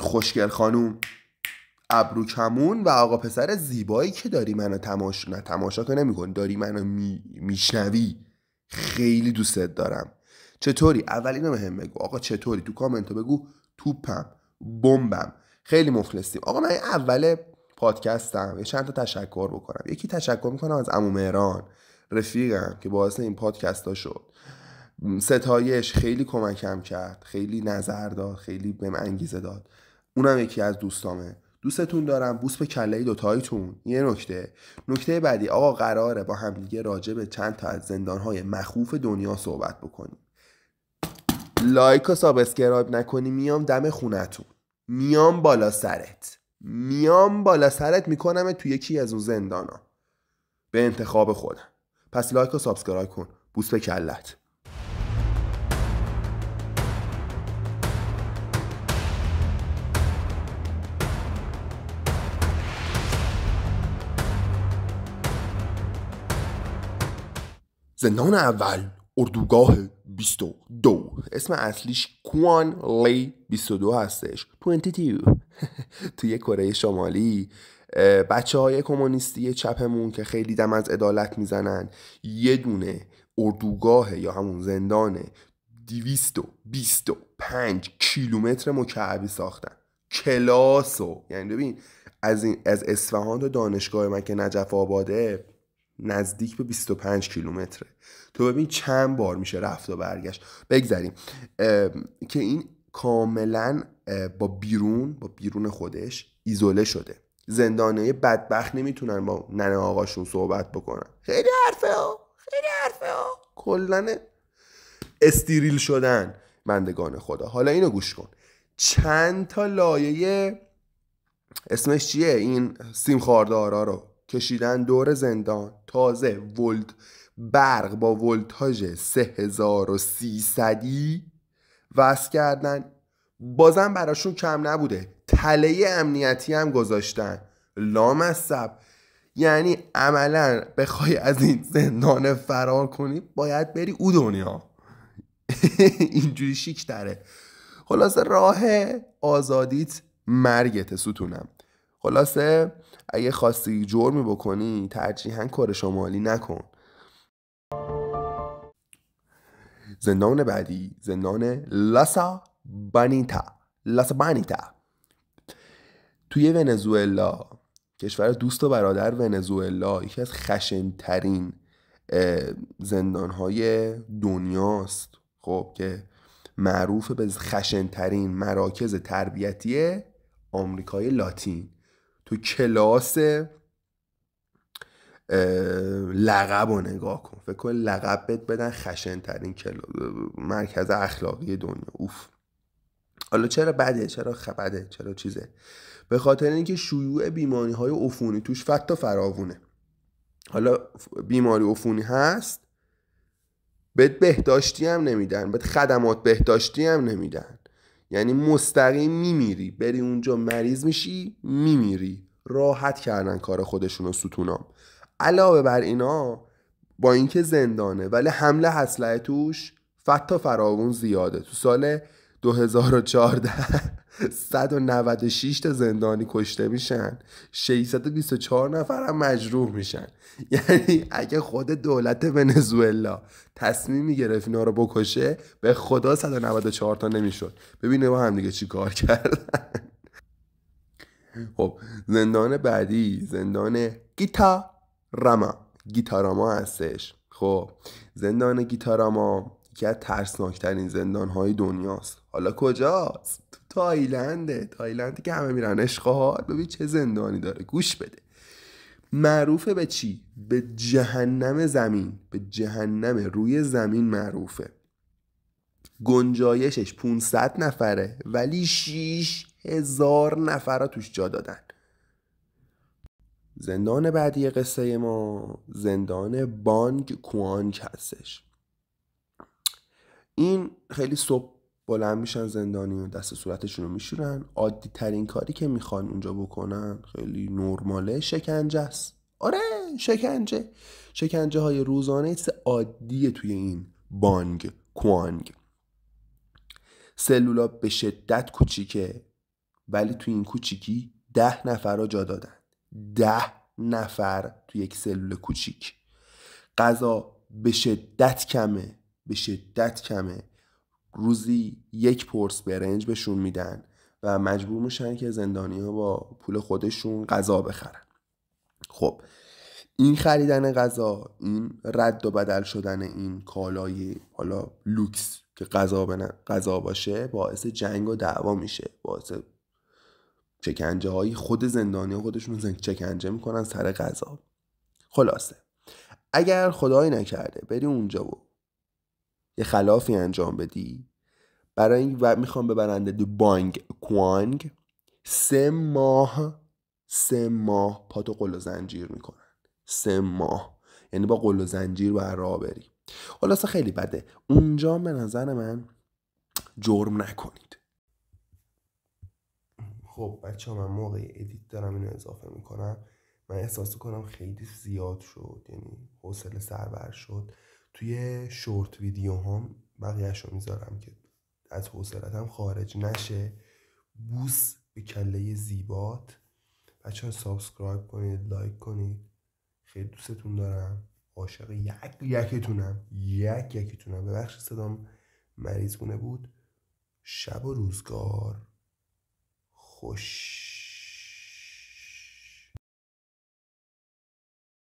خوشگل خانوم، ابرو کمون و آقا پسر زیبایی که داری منو تماشا که نمی‌کنی، داری منو میشنوی، خیلی دوستت دارم. چطوری؟ اول اینو بهم بگو آقا چطوری، تو کامنت بگو توپم بمبم، خیلی مخلصیم. آقا من اول پادکستم یه چند تا تشکر بکنم. یکی تشکر میکنم از عمو مهران رفیقم که باعث این پادکست ها شد. ستایش خیلی کمکم کرد، خیلی نظر داد، خیلی بهم انگیزه داد. اونم یکی از دوستامه. دوستتون دارم. بوس به کله دوتاییتون. یه نکته بعدی آقا قراره با هم دیگه راجع به چند تا از زندانهای مخوف دنیا صحبت بکنیم. لایک و سابسکرایب نکنی میام دم خونتون، میام بالا سرت میکنم تو یکی از اون زندانا به انتخاب خودم. پس لایک و سابسکرایب کن. بوس به کلت. زندان اول، اردوگاه 22. اسم اصلیش کوان لی 22 هستش. 22 توی کره شمالی. بچه های کمونیستی چپمون که خیلی دم از عدالت میزنن یه دونه اردوگاه یا همون زندان 225 کیلومتر مکعبی ساختن. کلاسو، یعنی ببین از اصفهان تا دانشگاه مکه نجف آباده نزدیک به 25 کیلومتره. تو ببین چند بار میشه رفت و برگشت. بگذاریم که این کاملا با بیرون خودش ایزوله شده. زندانیای بدبخت نمیتونن با ننه آقاشون صحبت بکنن. خیلی حرفه ها کلن استریل شدن بندگان خدا. حالا اینو گوش کن. چند تا لایه اسمش چیه این سیم خاردارا رو کشیدن دور زندان. تازه برق با ولتاژ 3300 وصل کردن. بازم براشون کم نبوده، تله امنیتی هم گذاشتن. لامصب. یعنی عملا بخوای از این زندان فرار کنی باید بری او دنیا. اینجوری شیک تره. خلاصه راه آزادیت مرگت ستونم. خلاصه اگه خواستی جرمی بکنی ترجیحاً کره شمالی نکن. زندان بعدی، زندان لاسا بانیتا توی ونزوئلا، کشور دوست و برادر ونزوئلا. یکی از خشن‌ترین زندان‌های دنیاست. خب که معروف به خشن‌ترین مراکز تربیتی آمریکای لاتین. تو کلاس لقب رو نگاه کن. فکر کن لقب بدن خشن‌ترین مرکز اخلاقی دنیا. اوف. حالا چرا بده؟ چرا چیزه؟ به خاطر اینکه شیوع بیماری‌های عفونی توش فتا فراوونه. حالا بیماری عفونی هست، بهت بهداشتی هم نمیدن، بهت خدمات بهداشتی هم نمیدن. یعنی مستقیم میمیری. بری اونجا مریض میشی میمیری. راحت کردن کار خودشونو ستونام. علاوه بر اینا با اینکه زندانه ولی حمله اسلحه توش فتا فراوون زیاده. تو سال 2014 196 تا زندانی کشته میشن، 624 نفر هم مجروح میشن. یعنی اگه خود دولت ونزوئلا تصمیم میگرفت اینا رو بکشه به خدا 194 تا نمیشد. ببینه با هم دیگه چی کار کردن. خب زندان بعدی زندان گیتاراما هستش. خب زندان گیتاراما یکی از ترسناکترین زندانهای دنیاست. حالا کجاست؟ تو تایلندی که همه میرن اشغال. ببین چه زندانی داره. گوش بده. معروفه به چی؟ به جهنم زمین، به جهنم روی زمین معروفه. گنجایشش 500 نفره ولی 6000 نفر توش جا دادن. زندان بعدی قصه ما زندان بانگ کوانگ هستش. این خیلی صبح بلند میشن زندانی و دست صورتشون رو میشورن. عادی ترین کاری که میخوان اونجا بکنن خیلی نرماله، شکنجه است. آره شکنجه های روزانه عادیه توی این بانگ کوانگ. سلولا به شدت کوچیکه، ولی تو این کوچیکی 10 نفر رو جا دادن. 10 نفر تو یک سلول کوچیک. غذا به شدت کمه. روزی 1 پرس برنج بهشون میدن و مجبور میشن که زندانی‌ها با پول خودشون غذا بخرن. خب این خریدن غذا، این رد و بدل شدن این کالای حالا لوکس که غذا باشه، باعث جنگ و دعوا میشه، باعث شکنجه های خود زندانی‌ها خودشون شکنجه میکنن سر غذا. خلاصه اگر خدایی نکرده بری اونجا و یه خلافی انجام بدی، برای این میخوام ببرنده دو بانگ کوانگ 3 ماه پاتو قل و زنجیر میکنن. 3 ماه یعنی با قل و زنجیر باید راه بری. خلاصه خیلی بده اونجا. به نظر من جرم نکنید. خب بچه ها، من موقع ادیت دارم اینو اضافه میکنم، من احساس کنم خیلی زیاد شد، یعنی حوصله سربر شد. توی شورت ویدیو هم بقیهش رو میذارم که از حوصلتم خارج نشه. بوس به کله زیبات. بچه ها سابسکرایب کنید، لایک کنید. خیلی دوستتون دارم. عاشق یکیتونم. ببخشید صدام مریضگونه بود. شب و روزگار خوش.